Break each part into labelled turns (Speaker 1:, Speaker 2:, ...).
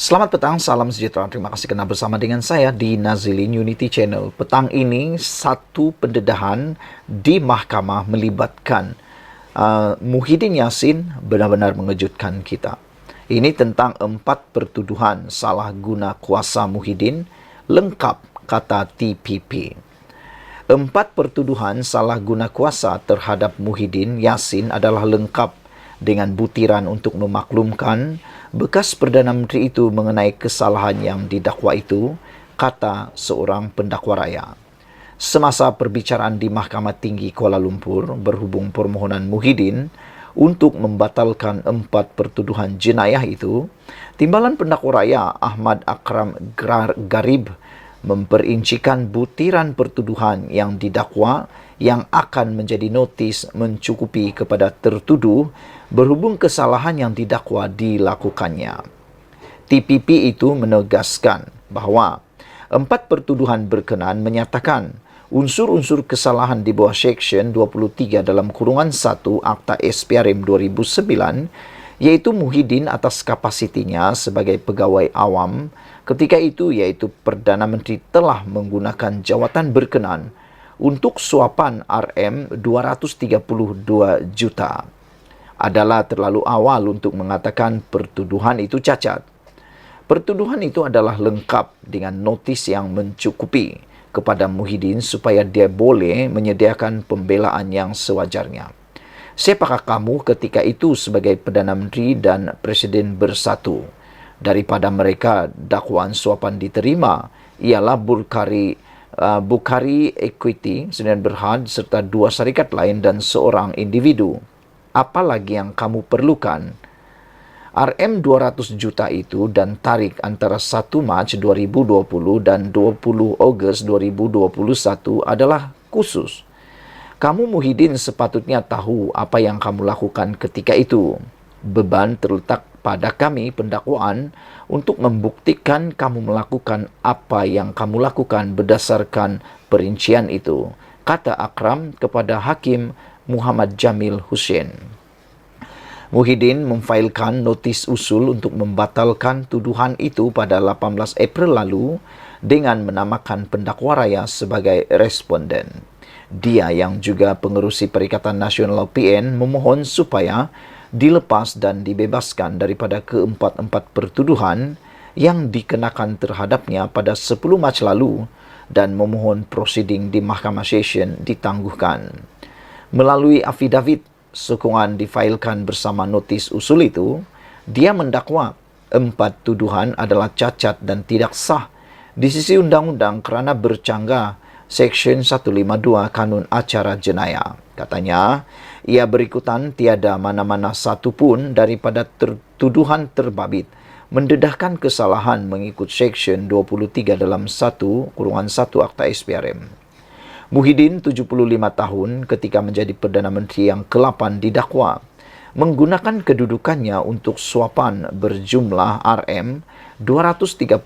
Speaker 1: Selamat petang, salam sejahtera. Terima kasih karena bersama dengan saya di Nazilin Unity Channel. Petang ini satu pendedahan di mahkamah melibatkan Muhyiddin Yassin benar-benar mengejutkan kita. Ini tentang 4 pertuduhan salah guna kuasa Muhyiddin, lengkap kata TPP. 4 pertuduhan salah guna kuasa terhadap Muhyiddin Yassin adalah lengkap dengan butiran untuk memaklumkan bekas Perdana Menteri itu mengenai kesalahan yang didakwa itu, kata seorang pendakwa raya. Semasa perbicaraan di Mahkamah Tinggi Kuala Lumpur berhubung permohonan Muhyiddin untuk membatalkan 4 pertuduhan jenayah itu, Timbalan Pendakwa Raya Ahmad Akram Garib memperincikan butiran pertuduhan yang didakwa yang akan menjadi notis mencukupi kepada tertuduh berhubung kesalahan yang didakwa dilakukannya. TPP itu menegaskan bahawa 4 pertuduhan berkenaan menyatakan unsur-unsur kesalahan di bawah Seksyen 23 dalam kurungan 1 Akta SPRM 2009, iaitu Muhyiddin atas kapasitinya sebagai pegawai awam ketika itu, iaitu Perdana Menteri telah menggunakan jawatan berkenaan untuk suapan RM232 juta. Adalah terlalu awal untuk mengatakan pertuduhan itu cacat. Pertuduhan itu adalah lengkap dengan notis yang mencukupi kepada Muhyiddin supaya dia boleh menyediakan pembelaan yang sewajarnya. Siapakah kamu ketika itu sebagai Perdana Menteri dan Presiden bersatu? Daripada mereka dakwaan suapan diterima ialah Bukhari Equity, Sdn Bhd serta 2 syarikat lain dan seorang individu. Apalagi yang kamu perlukan? RM200 juta itu dan tarik antara 1 Mac 2020 dan 20 Ogos 2021 adalah khusus. Kamu Muhyiddin sepatutnya tahu apa yang kamu lakukan ketika itu. Beban terletak pada kami pendakwaan untuk membuktikan kamu melakukan apa yang kamu lakukan berdasarkan perincian itu, kata Akram kepada Hakim Muhammad Jamil Hussein. Muhyiddin memfailkan notis usul untuk membatalkan tuduhan itu pada 18 April lalu dengan menamakan pendakwa raya sebagai responden. Dia yang juga pengerusi Perikatan Nasional PN memohon supaya dilepas dan dibebaskan daripada keempat-empat pertuduhan yang dikenakan terhadapnya pada 10 Mac lalu dan memohon prosiding di Mahkamah Session ditangguhkan. Melalui afidavit sokongan difailkan bersama notis usul itu, dia mendakwa 4 tuduhan adalah cacat dan tidak sah di sisi undang-undang kerana bercanggah Seksyen 152 Kanun Acara Jenayah. Katanya, ia berikutan tiada mana-mana satu pun daripada tuduhan terbabit mendedahkan kesalahan mengikut Seksyen 23 dalam 1 kurungan 1 Akta SPRM. Muhyiddin 75 tahun ketika menjadi Perdana Menteri yang ke-8 didakwa menggunakan kedudukannya untuk suapan berjumlah RM232.5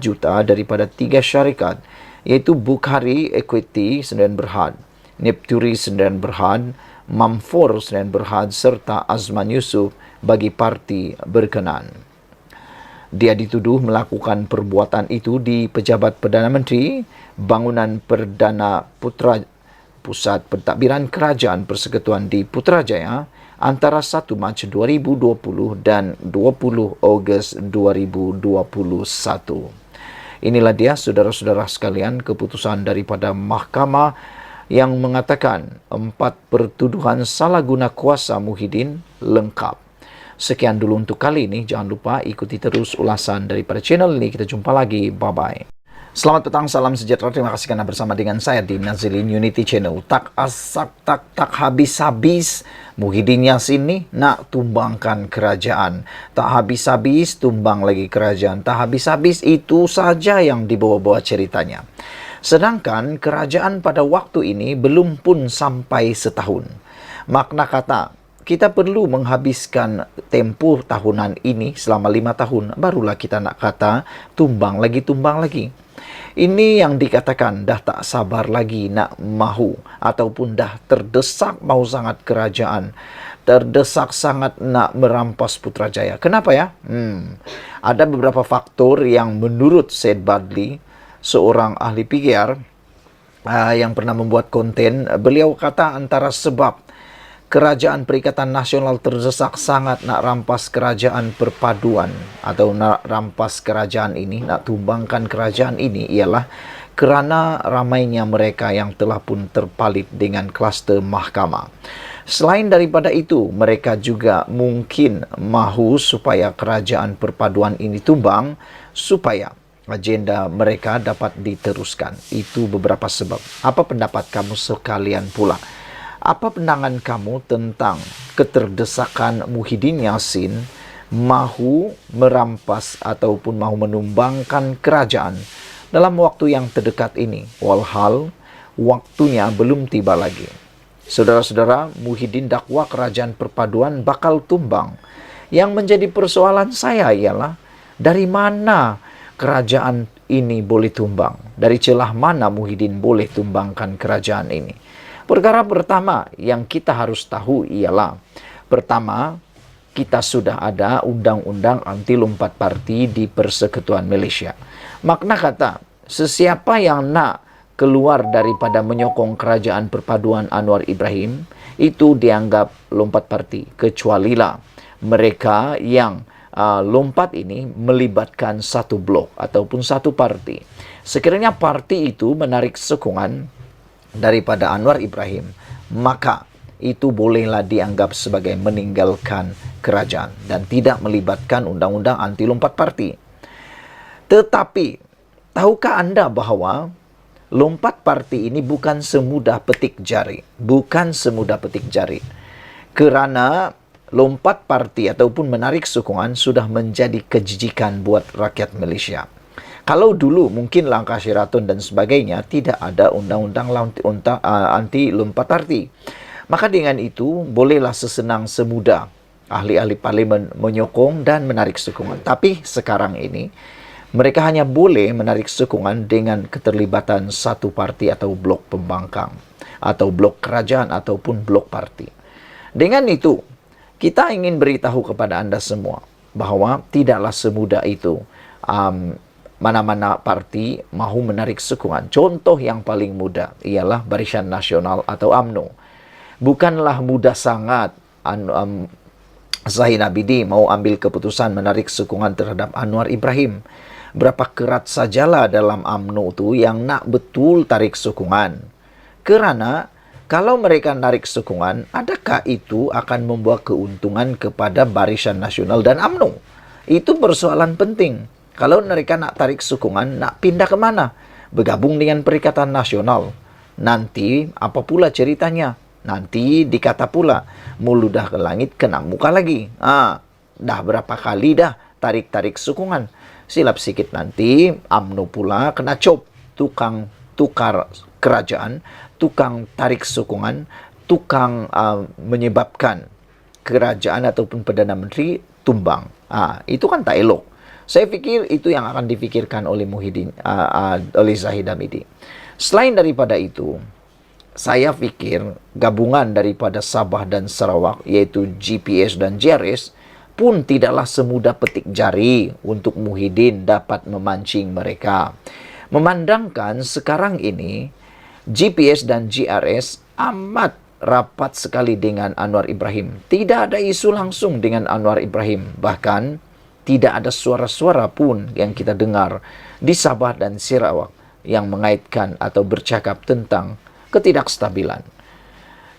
Speaker 1: juta daripada 3 syarikat, iaitu Bukhari Equity Sdn Bhd, Nepturi Sdn Bhd, Mamfor Sdn Bhd serta Azman Yusof bagi parti berkenaan. Dia dituduh melakukan perbuatan itu di Pejabat Perdana Menteri, Bangunan Perdana Pusat Pentadbiran Kerajaan Persekutuan di Putrajaya antara 1 Mac 2020 dan 20 Ogos 2021. Inilah dia, saudara-saudara sekalian, keputusan daripada mahkamah yang mengatakan 4 pertuduhan salah guna kuasa Muhyiddin lengkap. Sekian dulu untuk kali ini. Jangan lupa ikuti terus ulasan daripada channel ini. Kita jumpa lagi. Bye-bye. Selamat petang, salam sejahtera. Terima kasih karena bersama dengan saya di Nazilin Unity Channel. Tak habis-habis Muhyiddin Yassin ni nak tumbangkan kerajaan. Tak habis-habis tumbang lagi kerajaan. Tak habis-habis itu saja yang dibawa-bawa ceritanya. Sedangkan kerajaan pada waktu ini belum pun sampai setahun. Makna kata, kita perlu menghabiskan tempoh tahunan ini selama 5 tahun. Barulah kita nak kata tumbang lagi. Ini yang dikatakan dah tak sabar lagi nak mahu ataupun dah terdesak mahu sangat kerajaan terdesak sangat nak merampas Putrajaya. Kenapa ya? Ada beberapa faktor yang menurut Said Badli, seorang ahli PR yang pernah membuat konten, beliau kata antara sebab Kerajaan Perikatan Nasional terdesak sangat nak rampas kerajaan perpaduan atau nak rampas kerajaan ini, nak tumbangkan kerajaan ini ialah kerana ramainya mereka yang telah pun terpalit dengan kluster mahkamah. Selain daripada itu, mereka juga mungkin mahu supaya kerajaan perpaduan ini tumbang supaya agenda mereka dapat diteruskan. Itu beberapa sebab. Apa pendapat kamu sekalian pula? Apa pandangan kamu tentang keterdesakan Muhyiddin Yassin mahu merampas ataupun mahu menumbangkan kerajaan dalam waktu yang terdekat ini, walhal waktunya belum tiba lagi? Saudara-saudara, Muhyiddin dakwa kerajaan perpaduan bakal tumbang. Yang menjadi persoalan saya ialah dari mana kerajaan ini boleh tumbang? Dari celah mana Muhyiddin boleh tumbangkan kerajaan ini? Perkara pertama yang kita harus tahu ialah, pertama, kita sudah ada undang-undang anti lompat parti di Persekutuan Malaysia. Makna kata, sesiapa yang nak keluar daripada menyokong kerajaan perpaduan Anwar Ibrahim, itu dianggap lompat parti. Kecualilah mereka yang lompat ini melibatkan satu blok ataupun satu parti. Sekiranya parti itu menarik sokongan daripada Anwar Ibrahim, maka itu bolehlah dianggap sebagai meninggalkan kerajaan dan tidak melibatkan undang-undang anti lompat parti. Tetapi, tahukah anda bahawa lompat parti ini bukan semudah petik jari? Bukan semudah petik jari. Kerana lompat parti ataupun menarik sokongan sudah menjadi kejijikan buat rakyat Malaysia. Kalau dulu mungkin langkah Sheraton dan sebagainya tidak ada undang-undang anti lompat parti, maka dengan itu bolehlah sesenang semudah ahli-ahli parlimen menyokong dan menarik sokongan. Tapi sekarang ini mereka hanya boleh menarik sokongan dengan keterlibatan satu parti atau blok pembangkang atau blok kerajaan ataupun blok parti. Dengan itu kita ingin beritahu kepada anda semua bahawa tidaklah semudah itu mana-mana parti mahu menarik sokongan. Contoh yang paling mudah ialah Barisan Nasional atau UMNO. Bukanlah mudah sangat Zain Abidin mau ambil keputusan menarik sokongan terhadap Anwar Ibrahim. Berapa kerat sajalah dalam UMNO itu yang nak betul tarik sokongan. Kerana kalau mereka narik sokongan, adakah itu akan membawa keuntungan kepada Barisan Nasional dan UMNO? Itu persoalan penting. Kalau mereka nak tarik sokongan, nak pindah ke mana? Bergabung dengan Perikatan Nasional. Nanti apa pula ceritanya? Nanti dikata pula, muludah ke langit kena muka lagi. Dah berapa kali dah tarik-tarik sokongan. Silap sikit nanti UMNO pula kena cop. Tukang tukar kerajaan, tukang tarik sokongan, tukang menyebabkan kerajaan ataupun Perdana Menteri tumbang. Itu kan tak elok. Saya fikir itu yang akan difikirkan oleh Muhyiddin, oleh Zahid Hamidi. Selain daripada itu, saya fikir gabungan daripada Sabah dan Sarawak, yaitu GPS dan GRS, pun tidaklah semudah petik jari untuk Muhyiddin dapat memancing mereka. Memandangkan sekarang ini, GPS dan GRS amat rapat sekali dengan Anwar Ibrahim. Tidak ada isu langsung dengan Anwar Ibrahim. Bahkan, tidak ada suara-suara pun yang kita dengar di Sabah dan Sarawak yang mengaitkan atau bercakap tentang ketidakstabilan.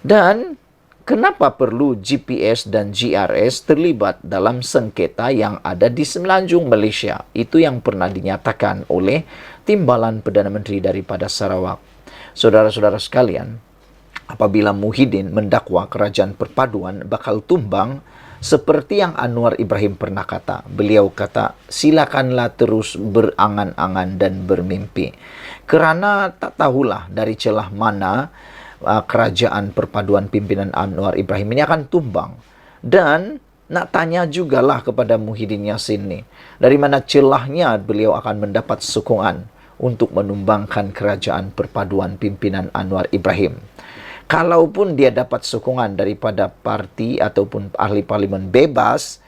Speaker 1: Dan kenapa perlu GPS dan GRS terlibat dalam sengketa yang ada di semenanjung Malaysia? Itu yang pernah dinyatakan oleh Timbalan Perdana Menteri daripada Sarawak. Saudara-saudara sekalian, apabila Muhyiddin mendakwa kerajaan perpaduan bakal tumbang, seperti yang Anwar Ibrahim pernah kata, beliau kata, silakanlah terus berangan-angan dan bermimpi. Kerana tak tahulah dari celah mana kerajaan perpaduan pimpinan Anwar Ibrahim ini akan tumbang. Dan nak tanya jugalah kepada Muhyiddin Yassin ni, dari mana celahnya beliau akan mendapat sokongan untuk menumbangkan kerajaan perpaduan pimpinan Anwar Ibrahim. Kalaupun dia dapat sokongan daripada parti ataupun ahli parlimen bebas,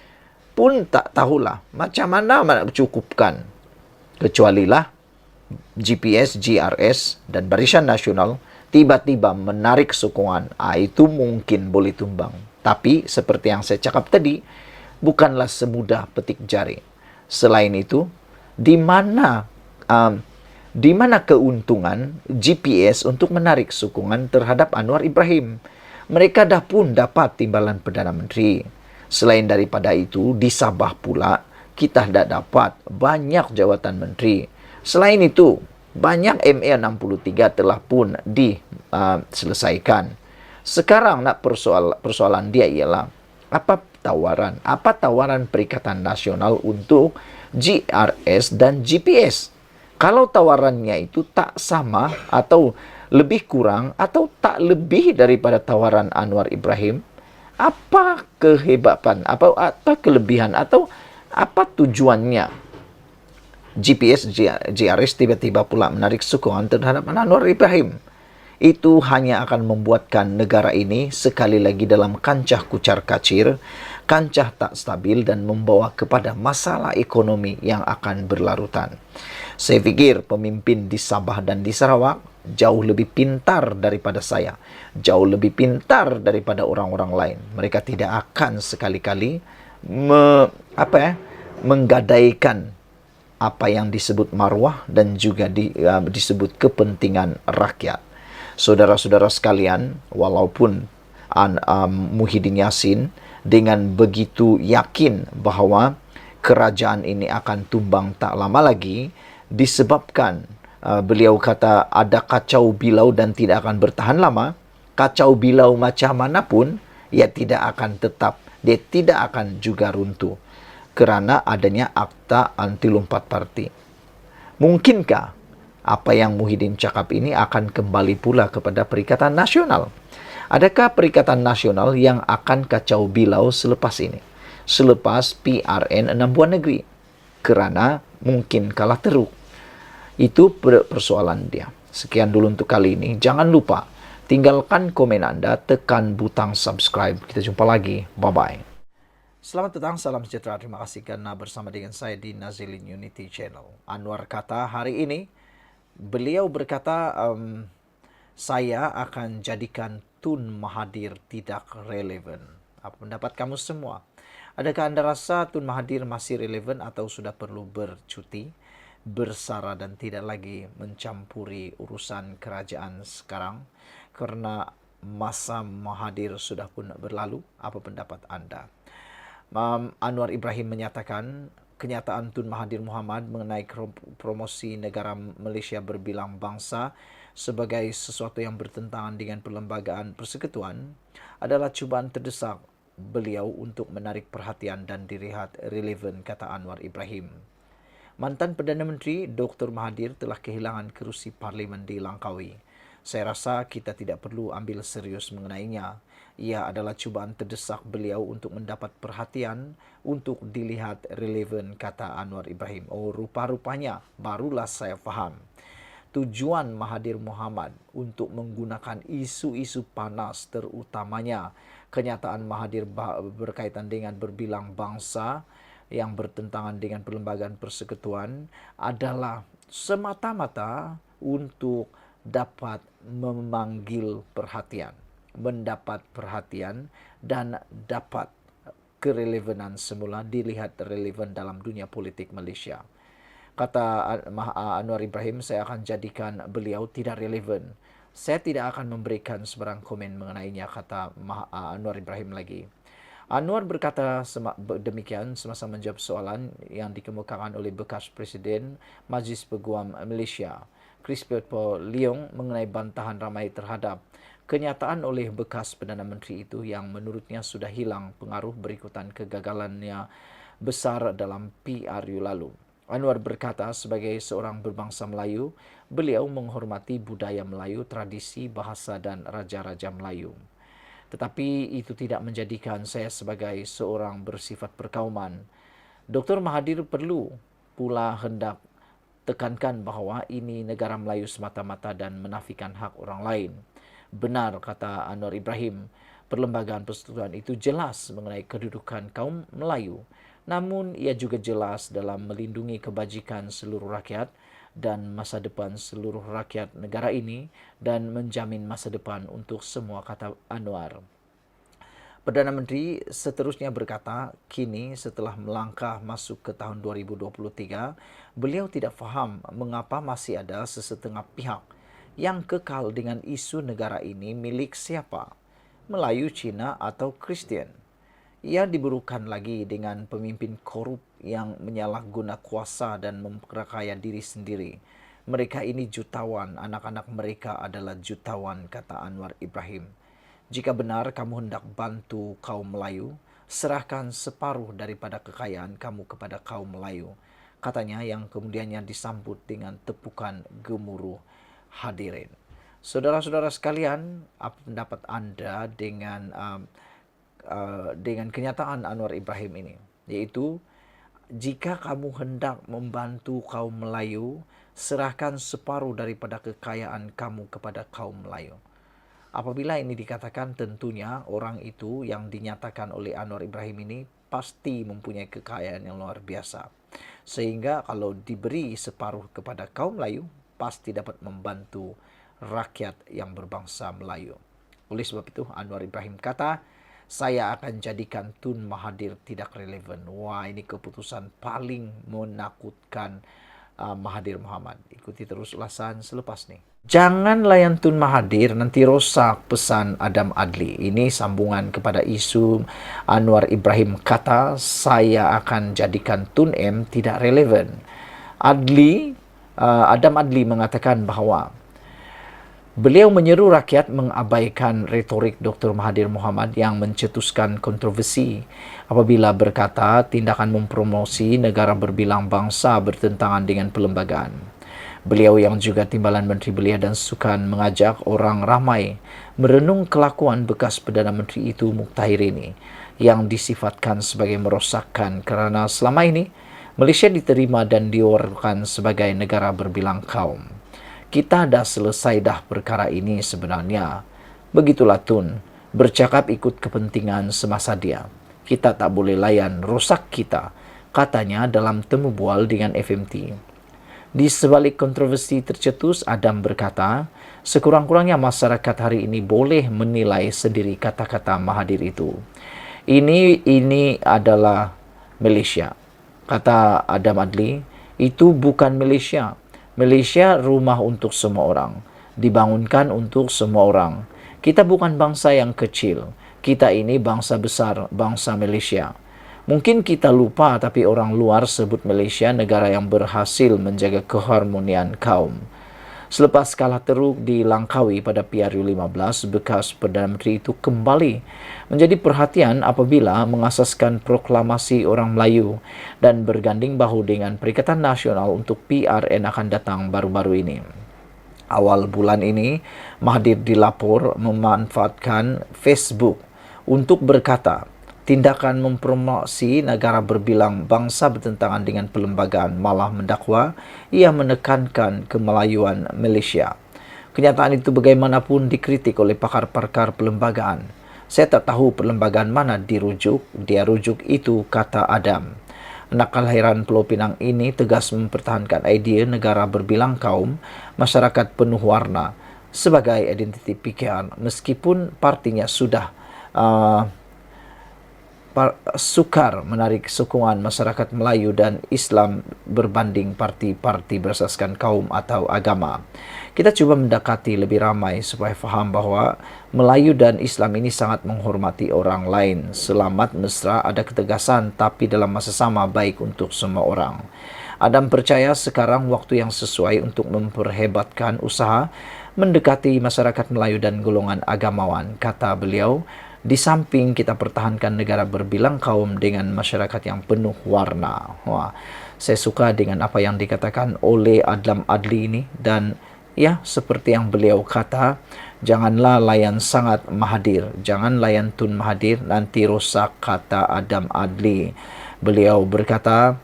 Speaker 1: pun tak tahulah macam mana nak cukupkan. Kecualilah GPS, GRS dan Barisan Nasional tiba-tiba menarik sokongan. Itu mungkin boleh tumbang. Tapi seperti yang saya cakap tadi, bukanlah semudah petik jari. Selain itu, di mana keuntungan GPS untuk menarik sokongan terhadap Anwar Ibrahim? Mereka dah pun dapat timbalan Perdana Menteri. Selain daripada itu, di Sabah pula, kita dah dapat banyak jawatan menteri. Selain itu, banyak MA63 telah pun diselesaikan. Sekarang nak persoalan dia ialah, apa tawaran Perikatan Nasional untuk GRS dan GPS? Kalau tawarannya itu tak sama atau lebih kurang atau tak lebih daripada tawaran Anwar Ibrahim, apa kehebatan, apa kelebihan atau apa tujuannya GPS, GRS tiba-tiba pula menarik sokongan terhadap Anwar Ibrahim? Itu hanya akan membuatkan negara ini sekali lagi dalam kancah kucar-kacir, kancah tak stabil dan membawa kepada masalah ekonomi yang akan berlarutan. Saya fikir pemimpin di Sabah dan di Sarawak jauh lebih pintar daripada saya, jauh lebih pintar daripada orang-orang lain. Mereka tidak akan sekali-kali menggadaikan apa yang disebut maruah dan juga disebut kepentingan rakyat. Saudara-saudara sekalian, walaupun Muhyiddin Yassin dengan begitu yakin bahawa kerajaan ini akan tumbang tak lama lagi, disebabkan beliau kata ada kacau bilau dan tidak akan bertahan lama. Kacau bilau macam mana pun, ia tidak akan tetap, dia tidak akan juga runtuh kerana adanya akta anti lompat parti. Mungkinkah apa yang Muhyiddin cakap ini akan kembali pula kepada Perikatan Nasional? Adakah Perikatan Nasional yang akan kacau bilau selepas ini? Selepas PRN 6 buah negeri? Kerana mungkin kalah teruk. Itu persoalan dia. Sekian dulu untuk kali ini. Jangan lupa, tinggalkan komen anda, tekan butang subscribe. Kita jumpa lagi. Bye-bye. Selamat datang, salam sejahtera. Terima kasih kerana bersama dengan saya di Nazilin Unity Channel. Anwar kata hari ini, beliau berkata, saya akan jadikan Tun Mahathir tidak relevan. Apa pendapat kamu semua? Adakah anda rasa Tun Mahathir masih relevan atau sudah perlu bercuti, bersara dan tidak lagi mencampuri urusan kerajaan sekarang? Kerana masa Mahathir sudah pun berlalu. Apa pendapat anda? Anwar Ibrahim menyatakan kenyataan Tun Mahathir Mohamad mengenai promosi negara Malaysia berbilang bangsa sebagai sesuatu yang bertentangan dengan perlembagaan persekutuan adalah cubaan terdesak beliau untuk menarik perhatian dan dilihat relevan, kata Anwar Ibrahim. Mantan Perdana Menteri Dr. Mahathir telah kehilangan kerusi parlimen di Langkawi. Saya rasa kita tidak perlu ambil serius mengenainya. Ia adalah cubaan terdesak beliau untuk mendapat perhatian, untuk dilihat relevan, kata Anwar Ibrahim. Oh, rupa-rupanya barulah saya faham. Tujuan Mahathir Mohamad untuk menggunakan isu-isu panas, terutamanya kenyataan Mahathir berkaitan dengan berbilang bangsa yang bertentangan dengan perlembagaan persekutuan, adalah semata-mata untuk dapat memanggil perhatian, mendapat perhatian dan dapat kerelevanan semula, dilihat relevan dalam dunia politik Malaysia. Kata Anwar Ibrahim, saya akan jadikan beliau tidak relevan. Saya tidak akan memberikan sebarang komen mengenainya, kata Anwar Ibrahim lagi. Anwar berkata demikian semasa menjawab soalan yang dikemukakan oleh bekas Presiden Majlis Peguam Malaysia, Crispin Leong, mengenai bantahan ramai terhadap kenyataan oleh bekas Perdana Menteri itu yang menurutnya sudah hilang pengaruh berikutan kegagalannya besar dalam PRU lalu. Anwar berkata sebagai seorang berbangsa Melayu, beliau menghormati budaya Melayu, tradisi, bahasa dan raja-raja Melayu. Tetapi itu tidak menjadikan saya sebagai seorang bersifat perkauman. Dr. Mahathir perlu pula hendak tekankan bahawa ini negara Melayu semata-mata dan menafikan hak orang lain. Benar, kata Anwar Ibrahim, perlembagaan persekutuan itu jelas mengenai kedudukan kaum Melayu. Namun ia juga jelas dalam melindungi kebajikan seluruh rakyat dan masa depan seluruh rakyat negara ini dan menjamin masa depan untuk semua, kata Anwar. Perdana Menteri seterusnya berkata, kini setelah melangkah masuk ke tahun 2023, beliau tidak faham mengapa masih ada sesetengah pihak yang kekal dengan isu negara ini milik siapa, Melayu, Cina, atau Kristen. Ia diburukan lagi dengan pemimpin korup yang menyalahguna kuasa dan memperkaya diri sendiri. Mereka ini jutawan, anak-anak mereka adalah jutawan, kata Anwar Ibrahim. Jika benar kamu hendak bantu kaum Melayu, serahkan separuh daripada kekayaan kamu kepada kaum Melayu, katanya, yang kemudiannya disambut dengan tepukan gemuruh hadirin. Saudara-saudara sekalian, apa pendapat Anda dengan kenyataan Anwar Ibrahim ini? Yaitu, jika kamu hendak membantu kaum Melayu, serahkan separuh daripada kekayaan kamu kepada kaum Melayu. Apabila ini dikatakan, tentunya orang itu yang dinyatakan oleh Anwar Ibrahim ini pasti mempunyai kekayaan yang luar biasa. Sehingga kalau diberi separuh kepada kaum Melayu, pasti dapat membantu rakyat yang berbangsa Melayu. Oleh sebab itu, Anwar Ibrahim kata, saya akan jadikan Tun Mahathir tidak relevan. Wah, ini keputusan paling menakutkan Mahathir Mohamad. Ikuti terus ulasan selepas ini. Jangan layan Tun Mahathir, nanti rosak, pesan Adam Adli. Ini sambungan kepada isu Anwar Ibrahim kata, saya akan jadikan Tun M tidak relevan. Adam Adli mengatakan bahawa beliau menyeru rakyat mengabaikan retorik Dr. Mahathir Mohamad yang mencetuskan kontroversi apabila berkata tindakan mempromosi negara berbilang bangsa bertentangan dengan perlembagaan. Beliau yang juga timbalan Menteri Belia dan Sukan mengajak orang ramai merenung kelakuan bekas Perdana Menteri itu Muktahir ini yang disifatkan sebagai merosakkan kerana selama ini Malaysia diterima dan diwakilkan sebagai negara berbilang kaum. Kita dah selesai dah perkara ini sebenarnya. Begitulah Tun, bercakap ikut kepentingan semasa dia. Kita tak boleh layan rosak kita, katanya dalam temu bual dengan FMT. Di sebalik kontroversi tercetus, Adam berkata, sekurang-kurangnya masyarakat hari ini boleh menilai sendiri kata-kata Mahathir itu. Ini adalah Malaysia. Kata Adam Adli, itu bukan Malaysia. Malaysia rumah untuk semua orang, dibangunkan untuk semua orang. Kita bukan bangsa yang kecil. Kita ini bangsa besar, bangsa Malaysia. Mungkin kita lupa, tapi orang luar sebut Malaysia negara yang berhasil menjaga keharmonian kaum. Selepas kalah teruk di Langkawi pada PRU 15, bekas Perdana Menteri itu kembali menjadi perhatian apabila mengasaskan proklamasi orang Melayu dan berganding bahu dengan Perikatan Nasional untuk PRN akan datang baru-baru ini. Awal bulan ini, Mahathir dilapor memanfaatkan Facebook untuk berkata, tindakan mempromosi negara berbilang bangsa bertentangan dengan perlembagaan, malah mendakwa ia menekankan kemelayuan Malaysia. Kenyataan itu bagaimanapun dikritik oleh pakar-pakar perlembagaan. Saya tak tahu perlembagaan mana dia rujuk itu, kata Adam. Anak kelahiran Pulau Pinang ini tegas mempertahankan idea negara berbilang kaum, masyarakat penuh warna sebagai identiti PKR, meskipun partinya sudah sukar menarik sokongan masyarakat Melayu dan Islam berbanding parti-parti berasaskan kaum atau agama. Kita cuba mendekati lebih ramai supaya faham bahawa Melayu dan Islam ini sangat menghormati orang lain. Selamat mesra, ada ketegasan, tapi dalam masa sama baik untuk semua orang. Adam percaya sekarang waktu yang sesuai untuk memperhebatkan usaha mendekati masyarakat Melayu dan golongan agamawan, kata beliau. Di samping kita pertahankan negara berbilang kaum dengan masyarakat yang penuh warna. Wah, saya suka dengan apa yang dikatakan oleh Adam Adli ini. Dan ya, seperti yang beliau kata, janganlah layan sangat Mahathir. Jangan layan Tun Mahathir, nanti rosak, kata Adam Adli. Beliau berkata,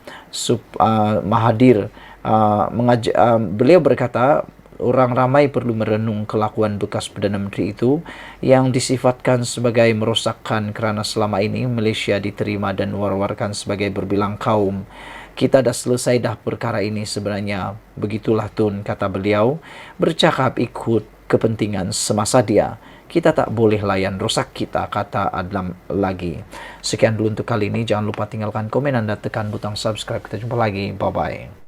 Speaker 1: beliau berkata, orang ramai perlu merenung kelakuan bekas Perdana Menteri itu yang disifatkan sebagai merosakkan kerana selama ini Malaysia diterima dan war-warkan sebagai berbilang kaum. Kita dah selesai dah perkara ini sebenarnya. Begitulah Tun, kata beliau, bercakap ikut kepentingan semasa dia. Kita tak boleh layan rosak kita, kata Adlam lagi. Sekian dulu untuk kali ini. Jangan lupa tinggalkan komen anda, tekan butang subscribe. Kita jumpa lagi. Bye-bye.